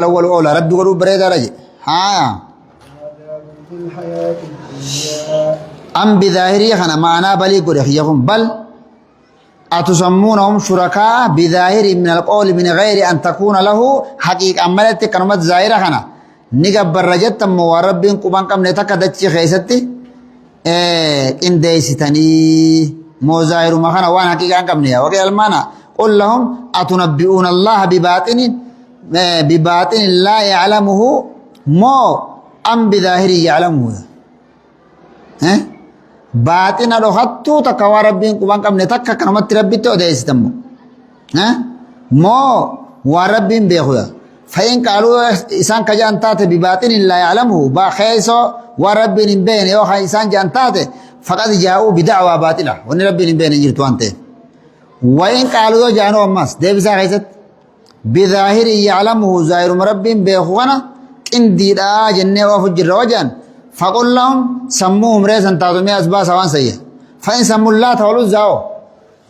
الأول أولى ربي قلوب بريدة رجي ها في الحياة الدنيا أم بظاهري خنا معنا بلي قد يخيهم بل أتسمونهم شركاء بظاهر من القول من غير أن تكون له حقيقة أمالت كلمة ظاهرة خنا نقبل رجت موارب قبان كم نتاك دتشي خيستي إن ديستني مو ظاهر ما خنا وان حقيقة كم نيا وكي المانا قل لهم أتنبئون الله بباطن لا يعلمه مو أم بظاهره يعلمه باطن رخطو تكوى ربين قبان كم نتاك كنمت ربي توديستمو مو وربين بيخويا فإن قالوا إسان كجان تاتي بباطن لا يعلمه باخيسو وربين بين يوخا إسان جان تاتي فقد جاءوا بدعوى باطلة ون ربين بين جرتوانته وإن قالوا جانوا أماس ديبسا خيست بظاهر يعلمه ظاهر مربين بيخوانا اندي دا جنة وفجر وجان فقل لهم سموهم ريسا تاتمي أسبا سوان سيه فإن سموا الله تولو الزاو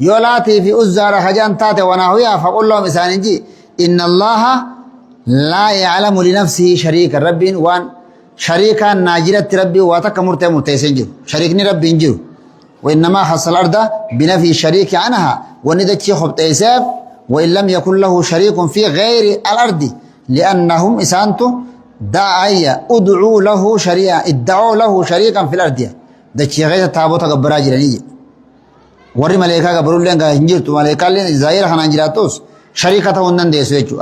يولاتي في أزار خجان تاتي وناهويا فقل لهم إسانجي إن الله لا يعلم لنفسه شريك رب وان شريكا ناجرة ربي واتك مرتين شريكني ربي انجر وإنما حصل الأرض بنفي الشريك عنها وندتشي خبط إيساب وإن لم يكن له شريك في غير الأرض لأنهم إسانتو داعية ادعوا له شريكا في الأرض دتشي غير تابوتا قبرا جرانيجي ورّي ملائكة قبروا لين انجرتو ملائكة لين زائر خان انجراتوس شريكة ونن ديسو يجو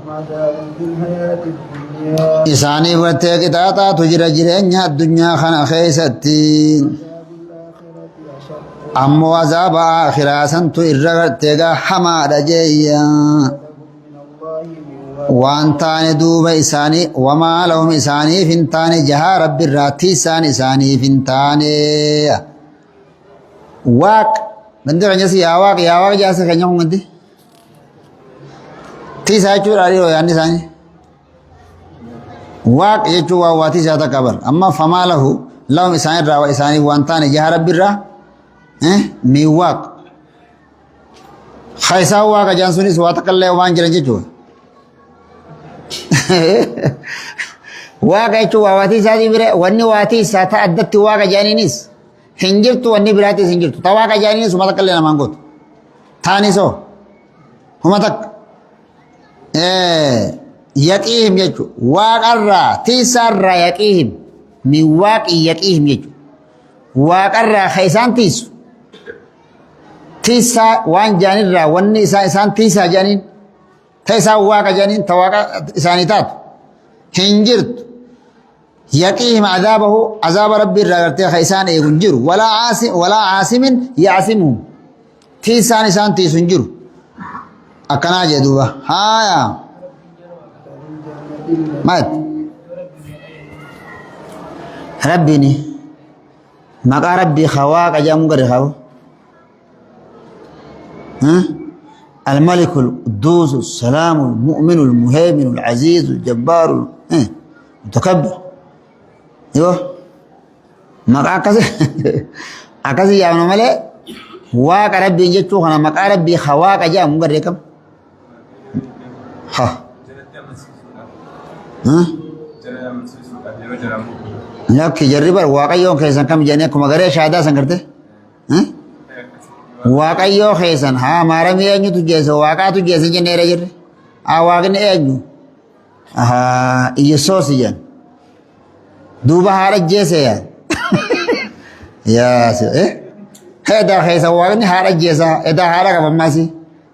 وعذاب في الحياة الدنيا إساني برتك تاتا تجرى جرين الدنيا خان خيستين عذاب الآخرة أشق أمو عذاب آخرة سنتو إرغتك حماد جيا من الله من وانتاني دوب إساني وما لهم إساني فنتاني جها رب الراتي إساني فنتاني واق بندر عنجسي يا واق جاسي خنجم مندي تيسا چور آريو يعني ساني واق يچو واتي ساتا قبر أما فما له لهم إساني راو إساني وانتاني جها رب الرا مي واق خيسا واق جانسوني سواتك اللي وان جرنجي چو waaqa jechuun waa waatii isaatii bira wanni waatii isaa ta'a addatti waaqa jaaniinis hin jirtu wanni biraatis hin jirtu ta waaqa jaaniinis huma takka illee namaan gootu taanisoo huma takka yaqiihim jechuun waaqarraa tiisaarraa yaqiihim min waaqi yaqiihim jechuun waaqarraa ka isaan tiisu tiisaa waan jaanirraa wanni isaan tiisaa jaaniin ta isaan waaqa jaaniin ta waaqa isaanii taatu hin jirtu يقيهم عذابه عذاب ربي الرغرتي خيسان يغنجر ولا عاصم يعصمهم تيسان سان تيسنجر أكنا جدوبا هايا مات ربيني مقا ربي خواك أجام قرخاو الملك القدوس السلام المؤمن المهيمن العزيز الجبار المتكبر yoo maqaa akkasii yaamna malee waaqa rabbiin jechuu kana maqaa rabbii ha waaqa jedhamu garee kam lakki jarri bar waaqayyoon keessan kam jedhanii akkuma garee shaadaa san garte waaqayyoo keessan haa maaramii eenyutu jeessa waaqaatu jeessa jenneera jirre haa waaqni eenyu iyyesoos jedhan دوبا هارا جيسا يا هذا خيسا واغني هارا جيسا ادا هارا كبماسي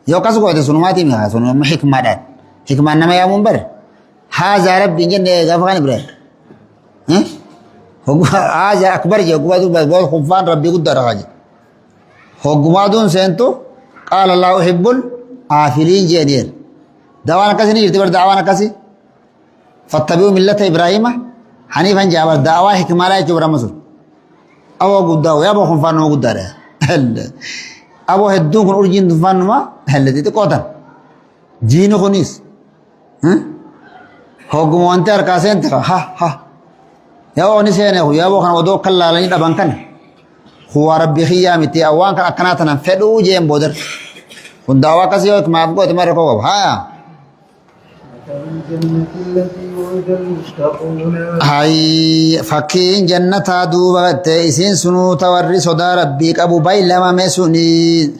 يو كسو كوتي سنوماتي ميها سنوم حكمة دان حكمة نما يا منبر هذا رب جن غفغان بره هذا اكبر جو قوادو بس خفان ربي قدر راجي حكمادون سنتو قال الله يحب العافلين جدير دعوانا كسي نيرتي بر دعوانا كسي فاتبعوا ملة ابراهيم حنيفا جابر دعوة حكمة لا يجبر مصر أبو قدّاو يا أبو خنفان ما قدّاره أبو هدون كن أرجين خنفان ما هل تيجي قطن جينو خنيس هو قموان تار كاسين ترى ها يا أبو نسينه يا أبو خن ودو كلا لين أبانكن هو ربي خيام تي أوان كان أكناتنا فدو جيم بودر كن دعوة كسيو ما أبغى تمر كوب ها الجنة التي وعد المتقون هاي فكين جنة دوبا تيسين سنو توري صدا ربك أبو باي لما مسوني من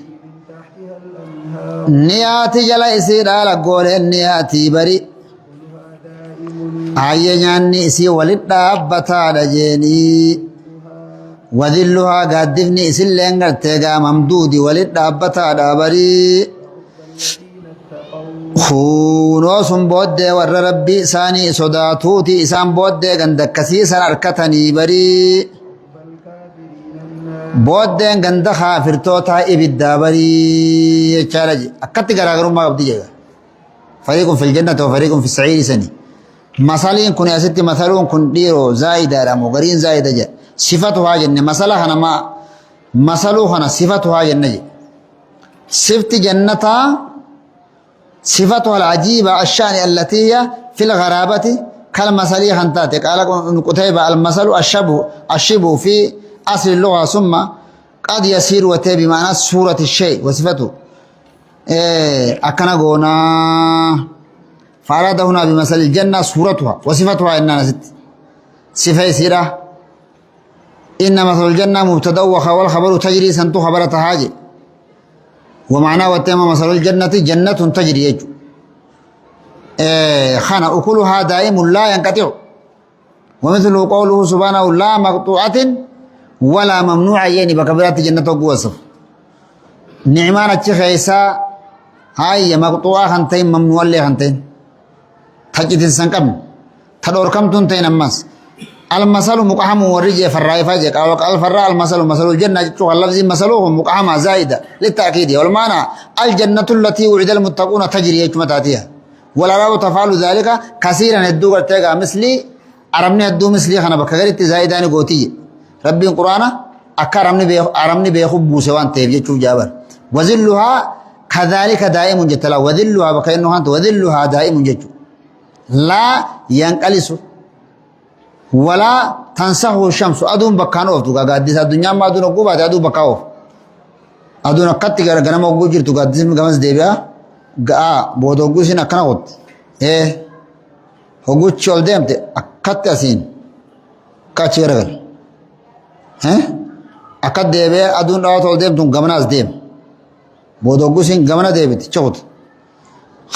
تحتها الأنهار نياتي جلا إسير على قول نياتي بري كلها دائم هاي نياني إسي ولد أبتا لجيني وذلها قدفني إسي لنغر تيغا ممدودي ولد أبتا دابري الذين اتقوا خونو سن بودي ور ربي إساني صداتوتي إسان بودي غندك كسيسا أركتني بري والكافرين النار بودي غند خافرتوتا إبدا بري يچالجي أكتي غراغرون ما قبدي جيغا فريق في الجنة وفريق في السعير سني مثالين كن يا ستي مثلون كن ديرو زايدة رامو غرين زايدة جا صفتها جنة مثلا هنا ما مثلو هنا صفتها جنة صفت جنة صفتها العجيبة الشان التي هي في الغرابة كالمثل خنتاتك قال قتيبة المثل الشبه في أصل اللغة ثم قد يصير وتي بمعنى صورة الشيء وصفته أكنا قونا فأراد هنا بمثل الجنة صورتها وصفتها إننا ست صفة سيرة إن مثل الجنة مبتدأ والخبر تجري سنتو خبرة حاجة ومعناه وتم مثل الجنة جنة تجري يجو خنا أكلها دائم لا ينقطع ومثل قوله سبحانه لا مقطوعة ولا ممنوعة يعني بكبرات جنة وصف نعمان الشيخيسا هاي مقطوعة خنتين ممنوع اللي خنتين تجد السنكم تدور كم تنتين الناس المثل مقحم ورجي فالرائفة جك أو قال فراء المثل مثل الجنة جتوها اللفظ مثلهم مقحمة زائدة للتأكيد والمعنى الجنة التي وعد المتقون تجري يجمتاتها والعرب تفعل ذلك كثيرا الدو قرتها مثلي عربني الدو مثلي خنا بكغيرت زائدان قوتي ربي القرآن أكرمني بيخب بوسوان تيب جتشوف جابر وذلها كذلك دائم جتلا وذلها بكأنه أنت وذلها دائم جتشو لا ينقلس ولا تنسه الشمس أدون بكانوف تو قادس الدنيا ما أدون قوبات أدون بكاوف أدون قط غنم وجر تو قادس مغمس ديبيا غا بودوغو سين أكناوت هوغو تشول ديمت أكت أسين كاتشيرغل أكت ديبيا أدون راو تول ديم تون غمناس ديم بودوغو سين غمنا ديبت تشوت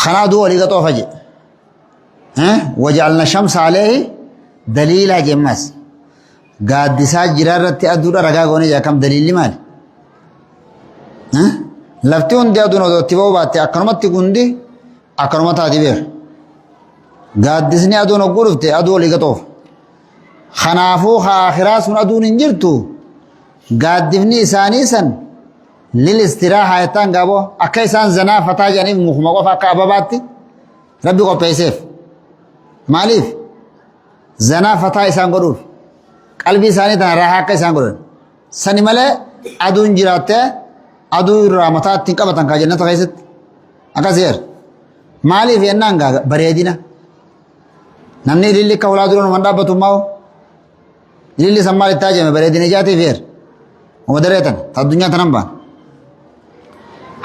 خنا دو وليغا توفجي وجعلنا الشمس عليه دليل جماس قادسات جرارة أدورا رقا قوني جا كم دليل مال لفتون دي أدونا دو تباو باتي أكرمت تقوندي أكرمت هاتي بير قادسني أدونا قرفت أدو لغطوف خنافو خاخراس من أدون انجرتو قادفني إساني سن للاستراحة يتان قابو أكا إسان زنا فتا جانب مخمقو فاقا أباباتي ربي قو بيسيف ماليف زنا فتا إسان قدوف قلبي إساني تان راحة أكا إسان قدوف سني ملي أدون جراته أدو رامتات تنقبتان كا جنة غيست أكا سير ماليف ينان بريدنا نمني للي كولادرون من رابطو ماو للي سمال التاجة من بريدنا جاتي فير ومدريتن الدنيا تنبان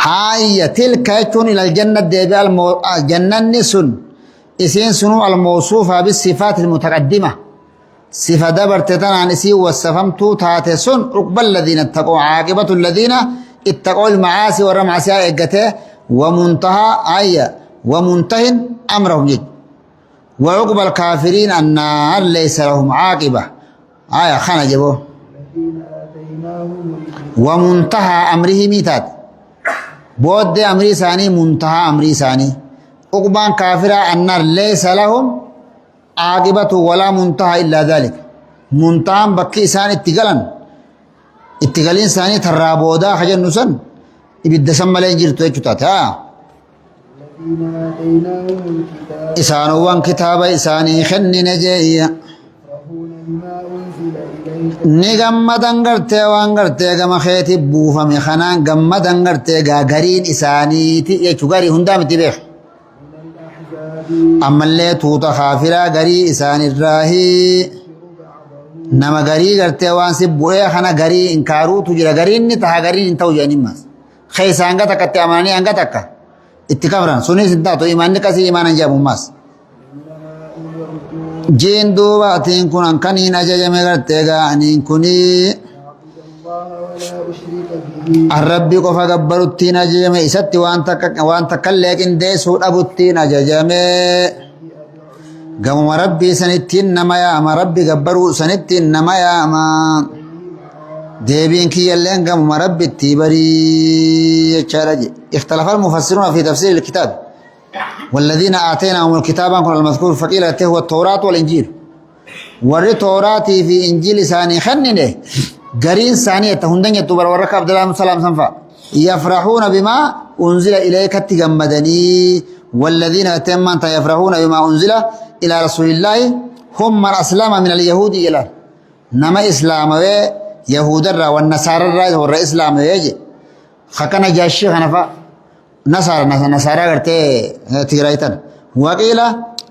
هاي تلك يكون إلى الجنة ديبي الجنة نسن إسين سنو الموصوفة بالصفات المتقدمة صفة دبرتتن عن إسي والسفمتو تاتسن عقب الذين اتقوا عاقبة الذين اتقوا المعاصي والرمعسي إقته ومنتهى ومنتهن أمرهم جد وعقب الكافرين النار ليس لهم عاقبة خانا جبو الذين آتيناهم ومنتهى أمره ميتات بود أمري ثاني منتهى أمري ثاني عقبان كافرة النار ليس لهم عاقبة ولا منتهى إلا ذلك منتهى بكي ثاني اتقالين ثاني ترابودا خجل نسن إبدا سمالين جرتو يجتات الذين آتيناهم الكتاب إسانوان كتاب إساني خن نجي يفرحون بما أنزل إليك نغمدن غرتي وان غرتي غما خيتي بوفمي خنان غمدن غرتي غارين إساني تي يچغاري هندام تبيخ من الأحزاب أما اللي توتا خافرا غري إسان الراهي نما غري غرتي وان سبوه خنا غري انكارو تجرا غري نتا غري انتو جاني ماس خيسانغا تكتي اماني انغا تكا اتكبران سوني سنتا تو ايمان نكاسي ايمان انجاب ماس جين دوباتين كن أنكنين أججم غرتيغا أنين كني نعبد الله ولا أشرك به الرب قف قبرتين أججم إسات وان تكلك إن ديسو أبوتين أججم قم ربي سنتين نما يا ما ربي قبرو سنتين نما يا ما ديبين كي يلين قم ربي التبري اختلف المفسرون في تفسير الكتاب والذين آتيناهم الكتاب المذكور فقيل هو التوراة والإنجيل وري توراة في إنجيل ثاني خننه قرين ثانية هندن يتوبر ورك عبد الله سلام سنفا يفرحون بما أنزل إليك تجمدني والذين أتمن يفرحون بما أنزل إلى رسول الله هم من أسلم من اليهود إلى نما إسلام يهود الرا والنصارى الرا والإسلام يجي خكنا جاشي خنفا نصارى قرتي تيرايتن وقيل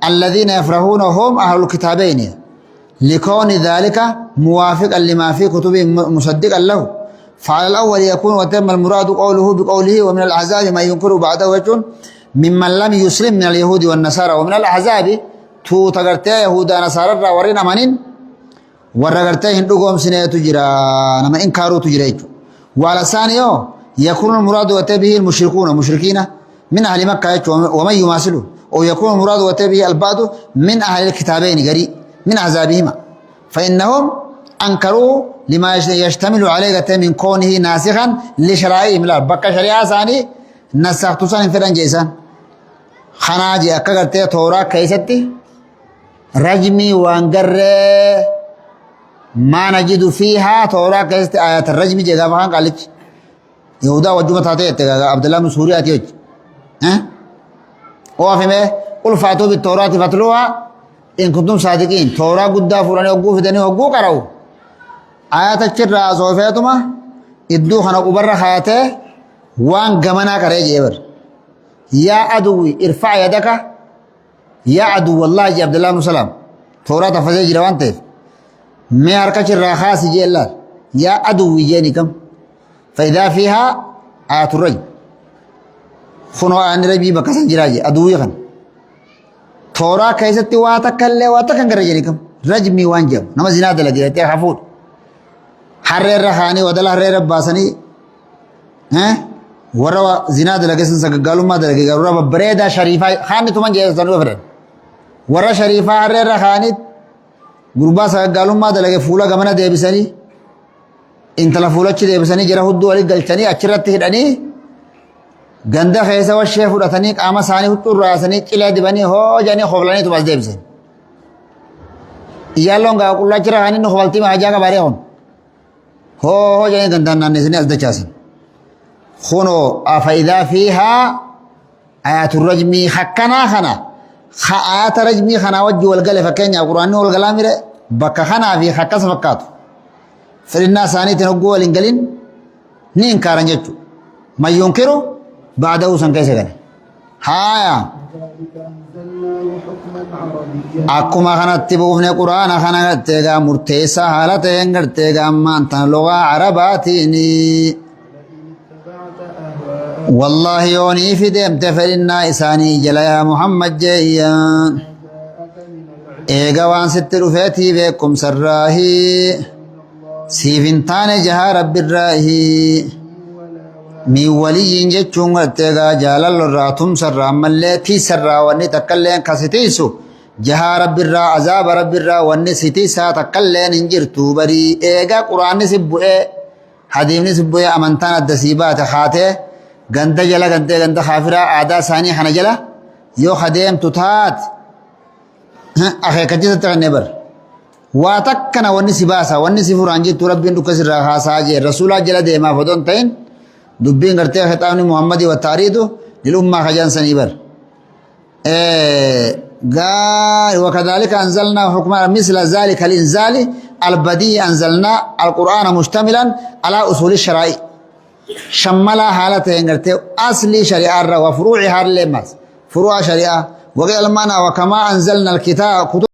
الذين يفرحون هم أهل الكتابين لكون ذلك موافقا لما في كتب مصدقا له فعلى الأول يكون وتم المراد قوله بقوله ومن الأحزاب ما ينكر بعده وجه ممن لم يسلم من اليهود والنصارى ومن الأحزاب تو تغرتي يهودا نصارى ورين أمانين ورغرتي هندوغم سنة تجرى نما إنكارو تجرى وعلى ثانيو يكون المراد وتبه المشركون مشركين من أهل مكة ومن يماثله أو يكون المراد وتبه البعض من أهل الكتابين قريب من عذابهما فإنهم أنكروا لما يشتمل عليه من كونه ناسخا لشرائعهم لا بقى شريعة ثاني نسخت ثاني فرن جيسان خناجي أكغرتي تورا كيستي رجمي وانقر ما نجد فيها تورا كيستي آيات الرجم جيغا فهان قالت يهودا وجمة تاتي عبد الله من سوريا تيوج وافهمه قل فاتوا بالتوراة فاتلوها إن كنتم صادقين تورا قدا فراني وقو فدني وقو قرأوا آيات الشرع صوفيتما إدو خنا قبر خياته وان قمنا كري جيبر يا عدوي ارفع يدك يا عدو والله جي عبد الله بن سلام تورا تفزي جروان تيف مي هركا شرع خاص جي الله يا عدوي جيني فإذا فيها آيات الرجم خنو آن ربي بكسن جراجي أدوي خن تورا كيستي واتكالي واتكن كرجينيكم رجمي وانجم نما زنا دلقي تخافون حرر رخاني ودل حرر باسني ورا زنا دلقي سنسقالو ما دلقي ورا بريدا شريفة خاني تمن جيسانو فرن ورا شريفة حرر رخاني غربا سقالو ما دلقي فولا غمنا ديبساني انت لا فولچ ديبساني جرا هدو ولي گلچني اچرت هداني گندا خيسا والشيخ ودتني قام ثاني هتو راسني چلا دبني هو جاني خولاني تو بس ديبسن يالون گا كولا چرا هاني نو خولتي ما جاگا باري هون هو جاني گندا ناني سني ازدچاسن خونو افاذا فيها آيات الرجم حقنا خنا آيات الرجم خنا وجه والقل فكين القرآن والقلام بك خنا في حق سفكات فالناس ثاني تنقوا الانجلين نين كارنجتو ما ينكروا بعده سنكيس غني هايا ذلك أنزلناه حكما عربيا أكما خنت تبوفن قرآن خنت تيغا مرتيسا حالتين غرتيغا ما أنت لغة عرباتيني اتبعت أهواءهم والله يوني في ديم تفرنا إساني جليا محمد جيا جاءك من العلم إيغا وان ستر فيتي بكم سراهي سيفنتان جها رب الراهي من ولي جتشون غرتيغا جالل الراتم سرا ملي تي سرا واني تقلين كستيسو جها رب الرا عذاب رب الرا واني ستيسا تقلين انجرتو بري ايغا قرآن سبوئي حديث سبوئي امنتان الدسيبات خاته غند جلا غند خافرا عادا ثاني حنا جلا يو خديم تتات اخي كجت تغنبر واتكنا واني سباسا واني سفرانجي تربين دكسر خاصاجي رسول جلا ديما فدون تين دبين غرتي خطابني محمد والتعريض للأمة خجان سنيبر قال وكذلك أنزلنا حكما مثل ذلك الإنزال البديع أنزلنا القرآن مشتملا على أصول الشرائع شمل حالته غرتي أصلي شريعة وفروعها اللمس فروع شريعة وقال المعنى وكما أنزلنا الكتاب